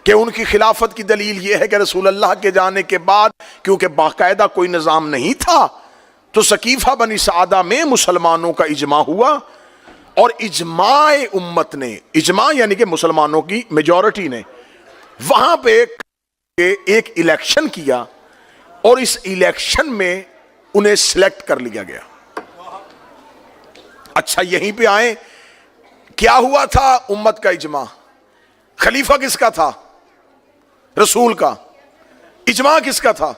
कि उनकी खिलाफत की दलील यह है कि रसूल अल्लाह के जाने के बाद क्योंकि बाकायदा कोई निज़ाम नहीं था, तो सकीफा बनी सादा में मुसलमानों का इजमा हुआ और इजमाए उम्मत ने, इजमा यानी कि मुसलमानों की मेजॉरिटी ने वहां पे एक इलेक्शन किया और इस इलेक्शन में उन्हें सिलेक्ट कर लिया गया। अच्छा, यहीं पे आए, क्या हुआ था? उम्मत का इजमा। खलीफा किसका था? रसूल का। इजमा किसका था?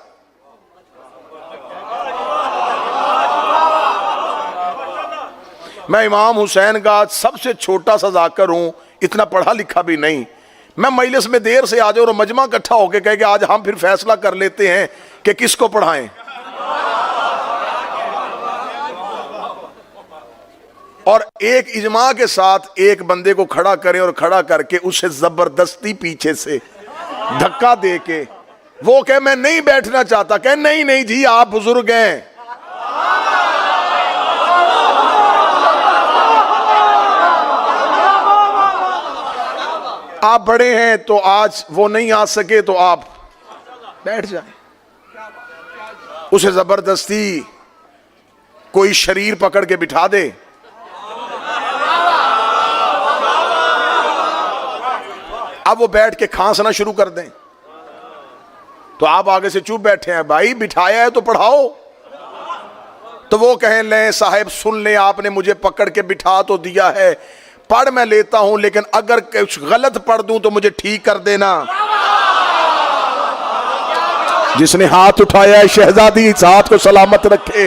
मैं इमाम हुसैन का सबसे छोटा सा जाकर हूं, इतना पढ़ा लिखा भी नहीं। मैं मजलिस में देर से आ जाऊं और मजमा इकट्ठा होकर कहे कि आज हम फिर फैसला कर लेते हैं कि किसको पढ़ाएं। और एक इजमा के साथ एक बंदे को खड़ा करें और खड़ा करके उसे जबरदस्ती पीछे से धक्का दे के वो कहे मैं नहीं बैठना चाहता, कहे नहीं नहीं जी आप बुजुर्ग हैं, आप बड़े हैं, तो आज वो नहीं आ सके तो आप बैठ जाएं। उसे जबरदस्ती कोई शरीर पकड़ के बिठा दे, अब वो बैठ के खांसना शुरू कर दें, तो आप आगे से चुप बैठे हैं, भाई बिठाया है तो पढ़ाओ। तो वो कहें ले साहब सुन ले, आपने मुझे पकड़ के बिठा तो दिया है, पढ़ मैं लेता हूं, लेकिन अगर कुछ गलत पढ़ दूं तो मुझे ठीक कर देना। जिसने हाथ उठाया है शहजादी इस हाथ को सलामत रखे,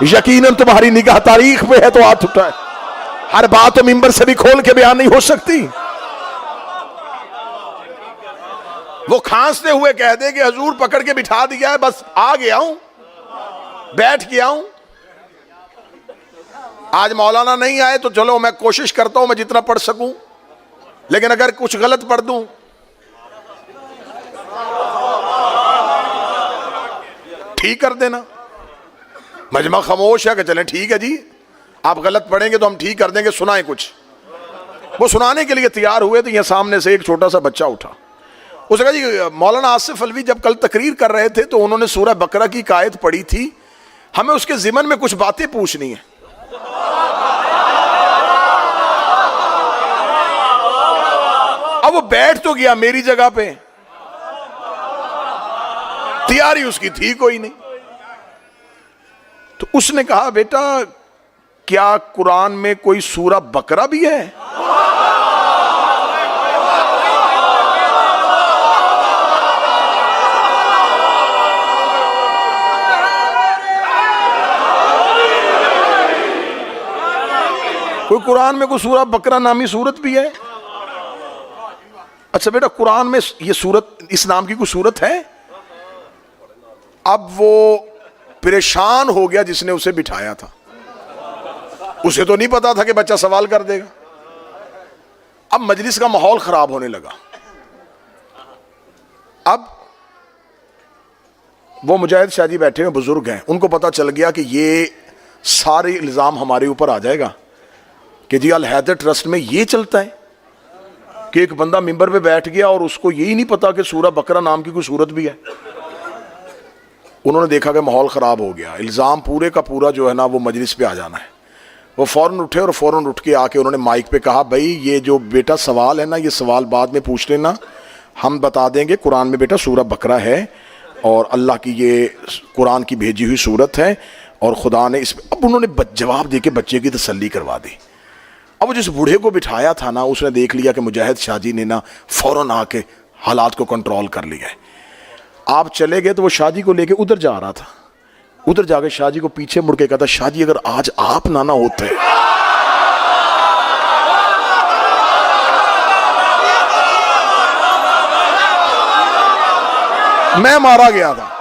यकीनन तुम्हारी निगाह तारीख में है तो हाथ उठाए। हर बात तो मिंबर से भी खोल के बयान नहीं हो सकती। वो खांसते हुए कह दे कि हजूर पकड़ के बिठा दिया है, बस आ गया हूं, बैठ गया हूं, आज मौलाना नहीं आए तो चलो मैं कोशिश करता हूं मैं जितना पढ़ सकूं, लेकिन अगर कुछ गलत पढ़ दूं ठीक कर देना। मजमा खामोश है कि चलें ठीक है जी, आप गलत पढ़ेंगे तो हम ठीक कर देंगे, सुनाए कुछ। वो सुनाने के लिए तैयार हुए तो यहां सामने से एक छोटा सा बच्चा उठा। उसने कहा जी मौलाना आसिफ अलवी जब कल तकरीर कर रहे थे तो उन्होंने सूरह बकरा की आयत पढ़ी थी, हमें उसके ज़िमन में कुछ बातें पूछनी है। अब वो बैठ तो गया मेरी जगह पे, तैयारी उसकी थी कोई नहीं। तो उसने कहा बेटा क्या कुरान में कोई सूरह बकरा भी है? कोई कुरान में कोई सूरह बकरा नामी सूरत भी है? अच्छा बेटा कुरान में ये सूरत, इस नाम की कोई सूरत है? अब वो परेशान हो गया जिसने उसे बिठाया था, उसे तो नहीं पता था कि बच्चा सवाल कर देगा। अब मजलिस का माहौल खराब होने लगा। अब वो मुजाहिद शाह जी बैठे हुए बुजुर्ग हैं, उनको पता चल गया कि ये सारे इल्जाम हमारे ऊपर आ जाएगा कि जी अल हैदर ट्रस्ट में ये चलता है कि एक बंदा मिंबर पे बैठ गया और उसको यही नहीं पता कि सूरह बकरा नाम की कोई सूरत भी है। उन्होंने देखा कि माहौल ख़राब हो गया, इल्ज़ाम पूरे का पूरा जो है ना वो मजलिस पे आ जाना है। वो फ़ौरन उठे और फ़ौरन उठ के आके उन्होंने माइक पे कहा भाई ये जो बेटा सवाल है ना ये सवाल बाद में पूछ लेना, हम बता देंगे कुरान में बेटा सूरह बकरा है और अल्लाह की ये कुरान की भेजी हुई सूरत है और खुदा ने इस। अब उन्होंने जवाब दे के बच्चे की तसल्ली करवा दी। अब जिस बूढ़े को बिठाया था ना उसने देख लिया कि मुजाहिद शाह जी ने ना फ़ौरन आके हालात को कंट्रोल कर लिया है। आप चले गए तो वो शाह जी को लेके उधर जा रहा था, उधर जाके शाह जी को पीछे मुड़ के कहता शाह जी अगर आज आप ना होते मैं मारा गया था।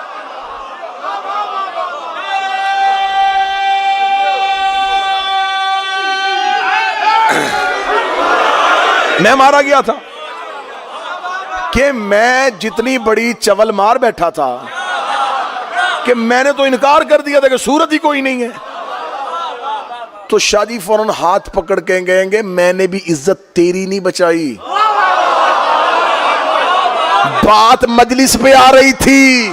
मैं मारा गया था कि मैं जितनी बड़ी चवल मार बैठा था कि मैंने तो इनकार कर दिया था कि सूरत ही कोई नहीं है। तो शाह जी फौरन हाथ पकड़ के कहेंगे मैंने भी इज्जत तेरी नहीं बचाई, बात मजलिस पे आ रही थी।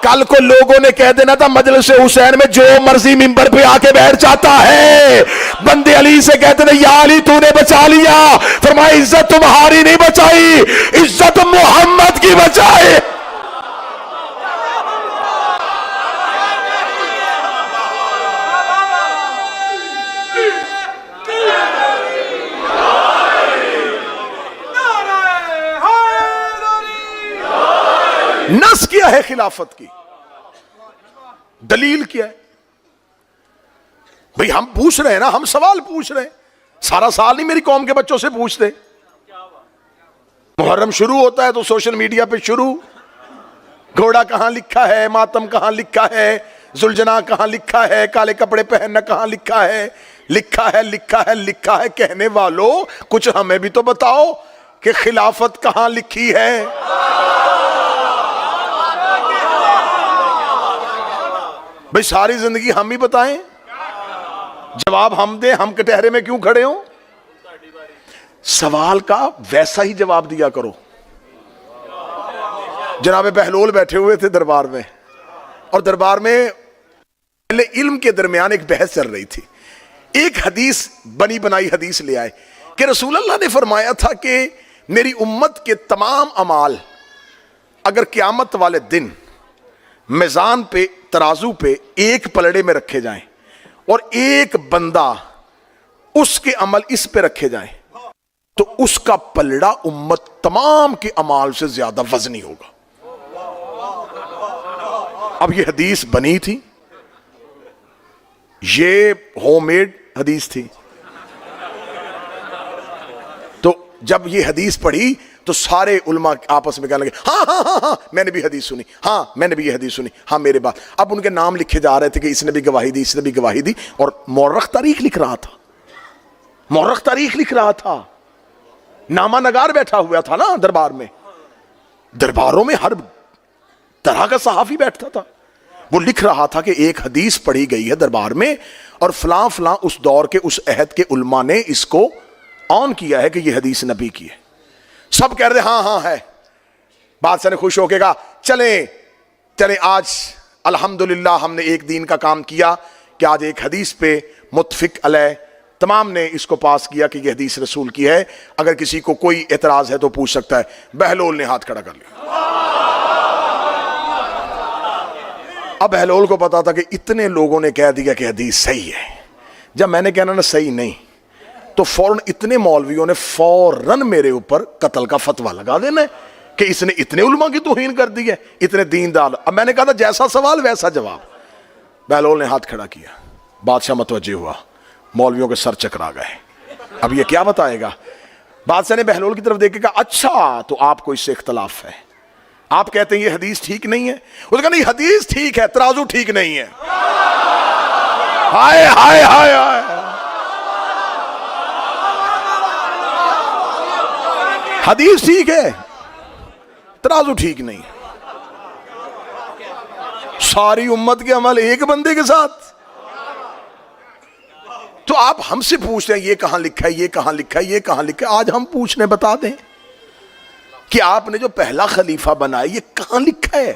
कल को लोगों ने कह देना था मजलिस हुसैन में जो मर्जी मिंबर पे आके बैठ जाता है। बंदे अली से कहते थे या अली तूने बचा लिया, फरमाया इज्जत तुम्हारी नहीं बचाई, इज्जत मोहम्मद की बचाई। नस क्या है खिलाफत की, दलील क्या है? भाई हम पूछ रहे हैं ना, हम सवाल पूछ रहे हैं। सारा साल नहीं मेरी कौम के बच्चों से पूछते। मुहर्रम शुरू होता है तो सोशल मीडिया पे शुरू, घोड़ा कहां लिखा है, मातम कहां लिखा है, जुलजना कहां लिखा है, काले कपड़े पहनना कहां लिखा है, लिखा है लिखा है लिखा है। कहने वालों कुछ हमें भी तो बताओ कि खिलाफत कहां लिखी है। भाई सारी जिंदगी हम ही बताएं, जवाब हम दें, हम कटहरे में क्यों खड़े हो? सवाल का वैसा ही जवाब दिया करो। जनाब बहलोल बैठे हुए थे दरबार में, और दरबार में पहले इल्म के दरमियान एक बहस चल रही थी। एक हदीस बनी बनाई हदीस ले आए कि रसूल अल्लाह ने फरमाया था कि मेरी उम्मत के तमाम अमाल अगर क़यामत वाले दिन मिजान पे, तराजू पे एक पलड़े में रखे जाएं और एक बंदा उसके अमल इस पे रखे जाएं तो उसका पलड़ा उम्मत तमाम के अमाल से ज्यादा वजनी होगा। अब ये हदीस बनी थी, ये होममेड हदीस थी। तो जब ये हदीस पढ़ी तो सारे उलमा आपस में कहने लगे हाँ हाँ हाँ हाँ मैंने भी हदीस सुनी, हाँ मैंने भी ये हदीस सुनी, हाँ मेरे बात। अब उनके नाम लिखे जा रहे थे कि इसने भी गवाही दी, इसने भी गवाही दी, और मौरख तारीख लिख रहा था, मौरख तारीख लिख रहा था। नामा नगार बैठा हुआ था ना दरबार में, दरबारों में हर तरह का सहाफी बैठता था। वो लिख रहा था कि एक हदीस पढ़ी गई है दरबार में और फलां फलां उस दौर के उस अहद के उलमा ने इसको ऑन किया है कि यह हदीस नबी की है। सब कह रहे हाँ हाँ है। बादशाह ने खुश होकर कहा चले चले, आज अल्हम्दुलिल्लाह हमने एक दिन का काम किया कि आज एक हदीस पे मुत्फिक अलैह तमाम ने इसको पास किया कि यह हदीस रसूल की है, अगर किसी को कोई एतराज है तो पूछ सकता है। बहलोल ने हाथ खड़ा कर लिया। अब बहलोल को पता था कि इतने लोगों ने कह दिया कि हदीस सही है। जब मैंने कहना ना सही नहीं, तो फौरन इतने मौलवियों ने फौरन मेरे ऊपर कत्ल का फतवा लगा देना है कि इसने इतने उलमा की तौहीन कर दी है, इतने दीनदार। अब मैंने कहा था जैसा सवाल वैसा जवाब। बहलोल ने हाथ खड़ा किया, बादशाह मतवज्जे हुआ, मौलवियों के सर चकरा गए। अब ये क्या बताएगा? बादशाह ने बहलोल की तरफ देख के कहा अच्छा तो आपको इससे इख्तलाफ है, आप कहते हैं ये हदीस ठीक नहीं है। उसने कहा नहीं हदीस ठीक है, तराजू ठीक नहीं है। हाय हाय हाय हाय, हदीस ठीक है, तराजू ठीक नहीं। सारी उम्मत के अमल एक बंदे के साथ। तो आप हमसे पूछ रहे हैं ये कहां लिखा है, ये कहां लिखा है, ये कहां लिखा है। आज हम पूछने बता दें कि आपने जो पहला खलीफा बनाया ये कहां लिखा है।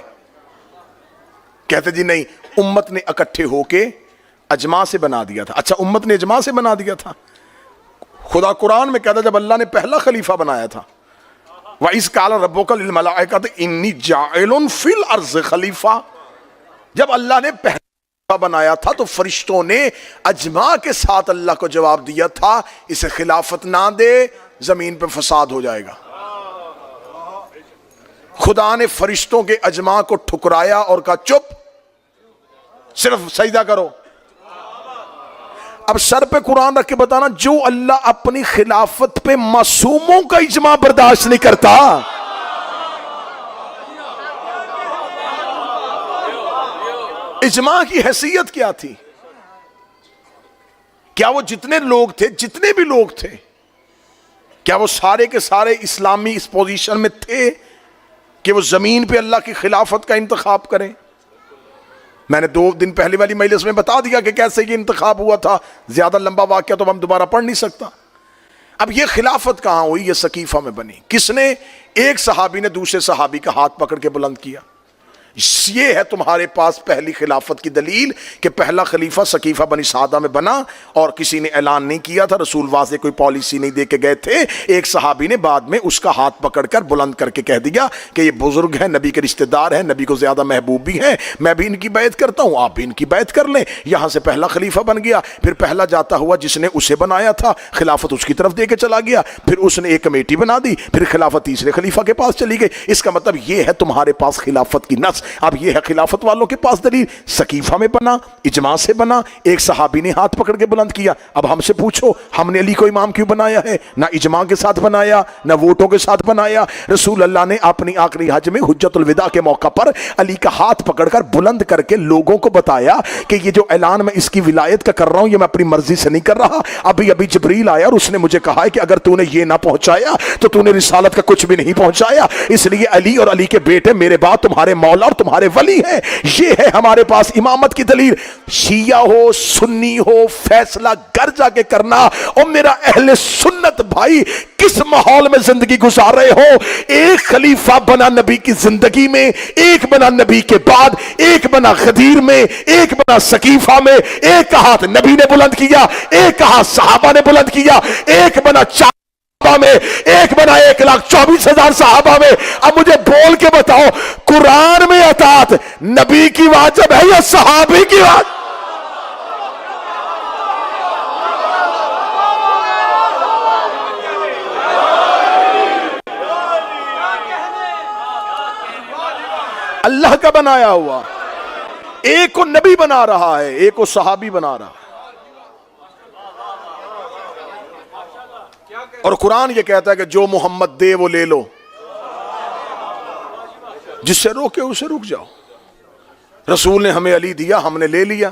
कहते जी नहीं, उम्मत ने इकट्ठे होके अजमा से बना दिया था। अच्छा, उम्मत ने अजमा से बना दिया था। खुदा कुरान में कहता जब अल्लाह ने पहला खलीफा बनाया था, व इस काला रब्बुका लिल मलाइकति इन्नी जाइलुन फिल अर्ज़ खलीफा, जब अल्लाह ने पहला बनाया था तो फरिश्तों ने अजमा के साथ अल्लाह को जवाब दिया था इसे खिलाफत ना दे, जमीन पर फसाद हो जाएगा। खुदा ने फरिश्तों के अजमा को ठुकराया और कहा चुप, सिर्फ सजदा करो। अब सर पे कुरान रख के बताना, जो अल्लाह अपनी खिलाफत पे मासूमों का इजमा बर्दाश्त नहीं करता, इजमा की हैसियत क्या थी? क्या वो जितने लोग थे, जितने भी लोग थे, क्या वो सारे के सारे इस्लामी इस पोजीशन में थे कि वो जमीन पे अल्लाह की खिलाफत का इंतखाब करें? मैंने 2 दिन पहले वाली मजलिस में बता दिया कि कैसे ये इंतखाब हुआ था। ज्यादा लंबा वाक्य तो हम दोबारा पढ़ नहीं सकता। अब ये खिलाफत कहां हुई? ये सकीफा में बनी। किसने? एक सहाबी ने दूसरे सहाबी का हाथ पकड़ के बुलंद किया। ये है तुम्हारे पास पहली खिलाफत की दलील कि पहला खलीफा सकीफा बनी सादा में बना और किसी ने ऐलान नहीं किया था, रसूल वाज़े कोई पॉलिसी नहीं दे के गए थे। एक सहाबी ने बाद में उसका हाथ पकड़कर बुलंद करके कह दिया कि ये बुजुर्ग है, नबी के रिश्तेदार हैं, नबी को ज्यादा महबूब भी हैं, मैं भी इनकी बैत करता हूं, आप भी इनकी बैत कर लें। यहां से पहला खलीफा बन गया। फिर पहला जाता हुआ जिसने उसे बनाया था खिलाफत उसकी तरफ दे के चला गया। फिर उसने एक कमेटी बना दी, फिर खिलाफत तीसरे खलीफा के पास चली गई। इसका मतलब यह है तुम्हारे पास खिलाफत की नस। अब यह है खिलाफत वालों के पास दलील, सकीफा में बना, इजमा से बना, एक सहाबी ने हाथ पकड़ के बुलंद किया। अब हमसे पूछो हमने अली को इमाम क्यों बनाया है? ना इजमा के साथ बनाया, ना वोटों के साथ बनाया। रसूल अल्लाह ने अपनी आखिरी हज में हुज्जतुल विदा के मौका पर अली का हाथ पकड़कर बुलंद करके लोगों को बताया कि ये जो ऐलान मैं इसकी विलायत का कर रहा हूं ये मैं अपनी मर्जी से नहीं कर रहा। अभी अभी जिब्रील आया और उसने मुझे कहा है कि अगर तूने ये ना पहुंचाया तो तूने रिसालत का कुछ भी नहीं पहुंचाया। इसलिए अली और अली के बेटे मेरे बाद तुम्हारे मौला और तुम्हारे वली है। ये है हमारे पास इमामत की दलील। शिया हो सुन्नी हो फैसला घर जाके करना। और मेरा अहले सुन्नत भाई किस माहौल में जिंदगी गुजार रहे हो? एक खलीफा बना नबी की जिंदगी में, एक बना नबी के बाद, एक बना गदीर में, एक बना सकीफा में। एक का हाथ नबी ने बुलंद किया, एक का हाथ सहाबा ने बुलंद किया, एक बना में, एक बना 1,24,000 सहाबा में। अब मुझे बोल के बताओ कुरान में अतात नबी की वाजिब है या सहाबी की वाजिब? अल्लाह का बनाया हुआ। एक को नबी बना रहा है, एक को सहाबी बना रहा है। और कुरान ये कहता है कि जो मोहम्मद दे वो ले लो, जिससे रोके उसे रुक जाओ। रसूल ने हमें अली दिया, हमने ले लिया।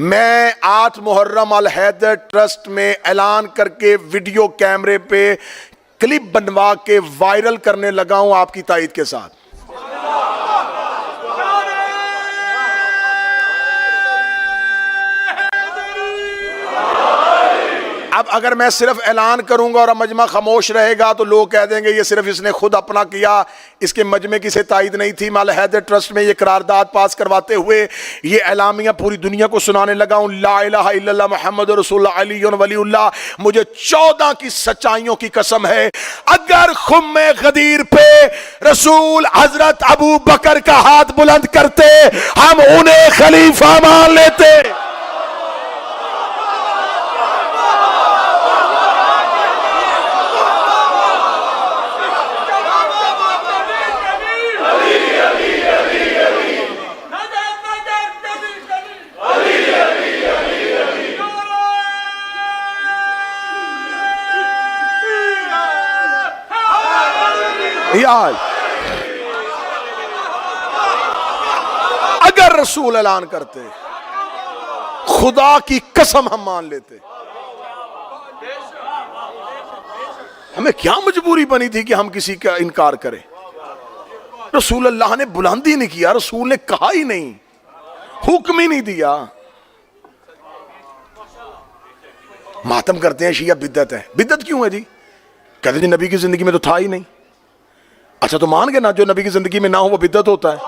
मैं 8 मुहर्रम अल हैदर ट्रस्ट में ऐलान करके वीडियो कैमरे पे क्लिप बनवा के वायरल करने लगा हूं आपकी ताईद के साथ। अब अगर मैं सिर्फ ऐलान करूंगा और मजमा खामोश रहेगा तो लोग कह देंगे ये सिर्फ इसने खुद अपना किया, इसके मजमे की से ताईद नहीं थी। मैं अल हैदर ट्रस्ट में ये करारदाद पास करवाते हुए ये एलामिया पूरी दुनिया को सुनाने लगा हूं, ला इलाहा इल्लल्लाह मुहम्मद रसूलुल्लाह अली वलीउल्लाह। मुझे 14 की सच्चाइयों की कसम है, अगर खुम्मे गदीर पे रसूल हजरत अबू बकर का हाथ बुलंद करते हम उन्हें खलीफा मान लेते। यार अगर रसूल ऐलान करते खुदा की कसम हम मान लेते। हमें क्या मजबूरी बनी थी कि हम किसी का इनकार करें? रसूल अल्लाह ने बुलंद ही नहीं किया, रसूल ने कहा ही नहीं, हुक्म ही नहीं दिया। मातम करते हैं शिया बिद्दत है। बिद्दत क्यों है जी? कहते जी नबी की जिंदगी में तो था ही नहीं। अच्छा तो मान गए ना, जो नबी की जिंदगी में ना हो वो बिद्दत होता है।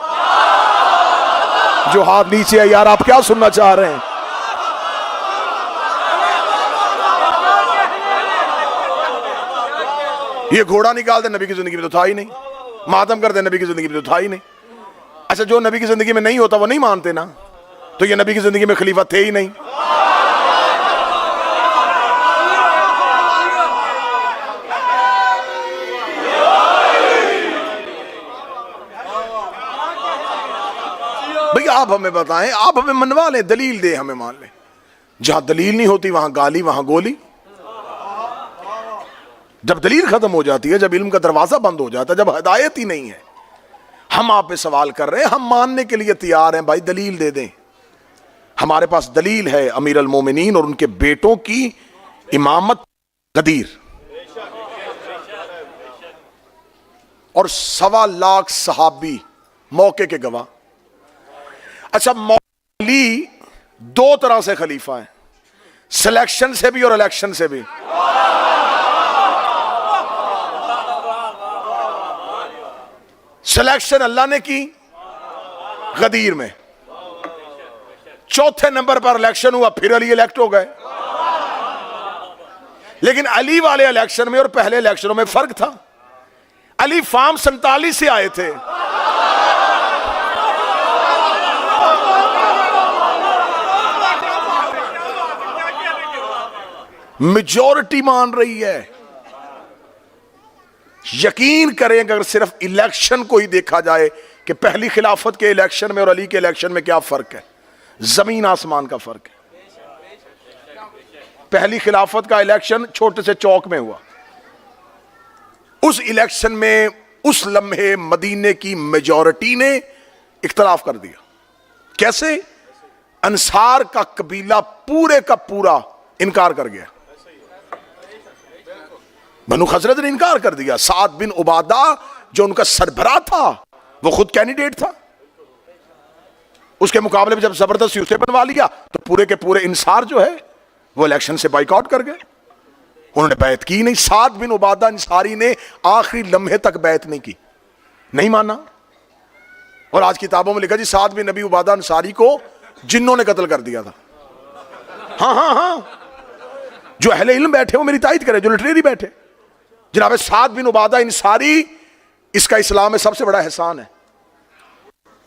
जो हाथ नीचे है यार, आप क्या सुनना चाह रहे हैं? ये घोड़ा निकाल दे नबी की जिंदगी में तो था ही नहीं, मातम कर दे नबी की जिंदगी में तो था ही नहीं। अच्छा जो नबी की जिंदगी में नहीं होता वो नहीं मानते ना, तो ये नबी की जिंदगी में खलीफा थे ही नहीं। भैया आप हमें बताएं, आप हमें मनवा लें, दलील दे, हमें मान लें। जहां दलील नहीं होती वहां गाली, वहां गोली। जब दलील खत्म हो जाती है, जब इल्म का दरवाजा बंद हो जाता है, जब हिदायत ही नहीं है, हम आप पे सवाल कर रहे हैं, हम मानने के लिए तैयार हैं। भाई दलील दे दें। हमारे पास दलील है अमीर अल मोमिनीन और उनके बेटों की इमामत गदीर, और 1.25 लाख सहाबी मौके के गवाह। अच्छा मौली 2 तरह से खलीफा है, सिलेक्शन से भी और इलेक्शन से भी। सिलेक्शन अल्लाह ने की गदीर में, चौथे नंबर पर इलेक्शन हुआ, फिर अली इलेक्ट हो गए। लेकिन अली वाले इलेक्शन में और पहले इलेक्शनों में फर्क था। अली फार्म 47 से आए थे, मेजॉरिटी मान रही है। यकीन करें अगर सिर्फ इलेक्शन को ही देखा जाए कि पहली खिलाफत के इलेक्शन में और अली के इलेक्शन में क्या फर्क है, जमीन आसमान का फर्क है। पहली खिलाफत का इलेक्शन छोटे से चौक में हुआ, उस इलेक्शन में उस लम्हे मदीने की मेजॉरिटी ने इख्तलाफ कर दिया। कैसे? अंसार का कबीला पूरे का पूरा इनकार कर गया, बनु खजरत ने इनकार कर दिया। साद बिन उबादा जो उनका सरबराह था वो खुद कैंडिडेट था, उसके मुकाबले में जब जबरदस्ती उसे बनवा लिया तो पूरे के पूरे इंसार जो है वो इलेक्शन से बाइकआउट कर गए, उन्होंने बैत की नहीं। साद बिन उबादा अंसारी ने आखिरी लम्हे तक बैत नहीं की, नहीं माना। और आज किताबों में लिखा जी साद बिन नबी उबादा अंसारी को जिन्नों ने कत्ल कर दिया था। हाँ हाँ हाँ, जो अहले इल्म बैठे हो मेरी तायद करे, जो लिटरेरी बैठे, जनाब साद बिन उबादा अंसारी, इसका इस्लाम में सबसे बड़ा एहसान है।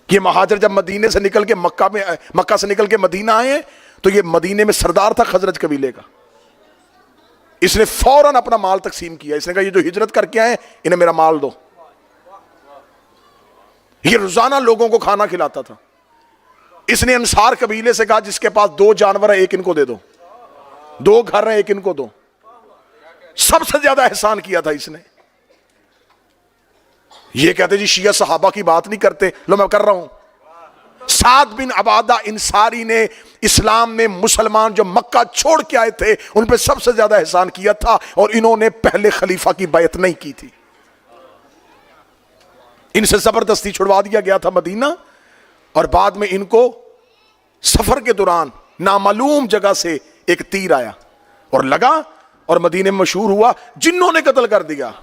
ये महाजर जब मदीने से निकल के मक्का से निकल के मदीना आए तो ये मदीने में सरदार था खजरज कबीले का। इसने फौरन अपना माल तकसीम किया, इसने कहा ये जो हिजरत करके आए इन्हें मेरा माल दो। ये रोजाना लोगों को खाना खिलाता था। इसने अंसार कबीले से कहा जिसके पास 2 जानवर है एक इनको दे दो, 2 घर है एक इनको दो। सबसे ज्यादा एहसान किया था इसने। ये कहते जी शिया सहाबा की बात नहीं करते, लो मैं कर रहा हूं। साद बिन अबादा इंसारी ने इस्लाम में मुसलमान जो मक्का छोड़ के आए थे उन पे सबसे ज्यादा एहसान किया था, और इन्होंने पहले खलीफा की बैत नहीं की थी। इनसे जबरदस्ती छुड़वा दिया गया था मदीना, और बाद में इनको सफर के दौरान नामालूम जगह से एक तीर आया और लगा और मदीने में मशहूर हुआ, जिन्होंने कत्ल कर दिया।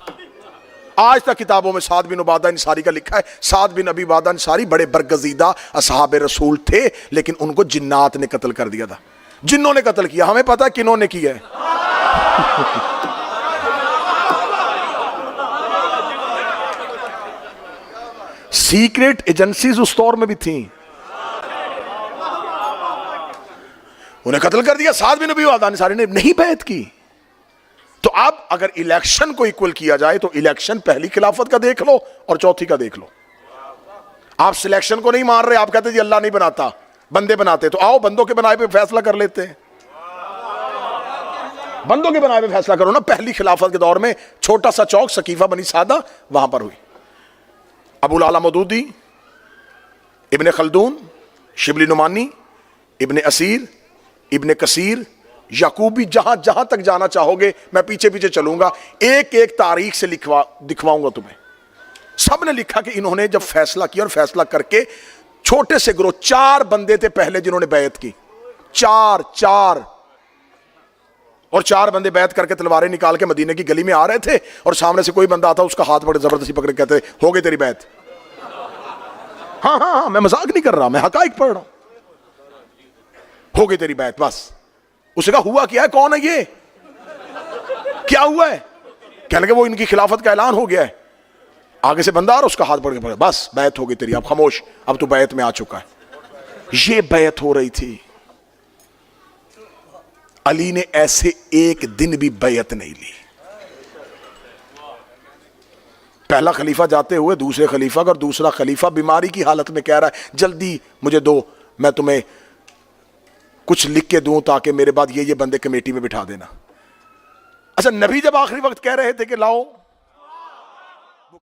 आज तक किताबों में साद बिन उबादा अंसारी का लिखा है, साद बिन अबी उबादा अंसारी बड़े बरगजीदा असहाबे रसूल थे, लेकिन उनको जिन्नात ने कत्ल कर दिया था। जिन्होंने कत्ल किया हमें पता है किन्होंने किया है। सीक्रेट एजेंसीज उस दौर में भी थी, उन्हें कत्ल कर दिया। साद बिन अबी उबादा अंसारी ने नहीं बैत की। तो अब अगर इलेक्शन को इक्वल किया जाए तो इलेक्शन पहली खिलाफत का देख लो और चौथी का देख लो। आप सिलेक्शन को नहीं मान रहे, आप कहते जी अल्लाह नहीं बनाता बंदे बनाते, तो आओ बंदों के बनाए पे फैसला कर लेते हैं। बंदों के बनाए पे फैसला करो ना। पहली खिलाफत के दौर में छोटा सा चौक सकीफा बनी सादा, वहां पर हुई। अबुल आला मदूदी, इब्ने खल्दून, शिबली नुमानी, इब्ने असीर, इब्ने कसीर, याकूबी, जहां जहां तक जाना चाहोगे मैं पीछे पीछे चलूंगा, एक एक तारीख से दिखवाऊंगा तुम्हें। सब ने लिखा कि इन्होंने जब फैसला किया और फैसला करके छोटे से ग्रोह 4 बंदे थे पहले जिन्होंने बैत की, 4 और 4 बंदे बैत करके तलवारें निकाल के मदीने की गली में आ रहे थे, और सामने से कोई बंदा आता उसका हाथ बड़े जबरदस्ती पकड़ के कहते हो गई तेरी बैत। हाँ हाँ हाँ, मैं मजाक नहीं कर रहा, मैं हकाइक पढ़ रहा हूं। हो गई तेरी बैत, बस। उसने कहा हुआ क्या है, कौन है ये, क्या हुआ है? कहने लगे वो इनकी खिलाफत का ऐलान हो गया है। आगे से बंदा आ रहा, उसका हाथ पकड़ के पड़ा, बस बैत हो गई तेरी, अब खामोश, अब तू बैत में आ चुका है। ये बैत हो रही थी। अली ने ऐसे एक दिन भी बैत नहीं ली। पहला खलीफा जाते हुए दूसरे खलीफा, अगर दूसरा खलीफा बीमारी की हालत में कह रहा है जल्दी मुझे दो, मैं तुम्हें कुछ लिख के दूं ताकि मेरे बाद ये बंदे कमेटी में बिठा देना। अच्छा, नबी जब आखिरी वक्त कह रहे थे कि लाओ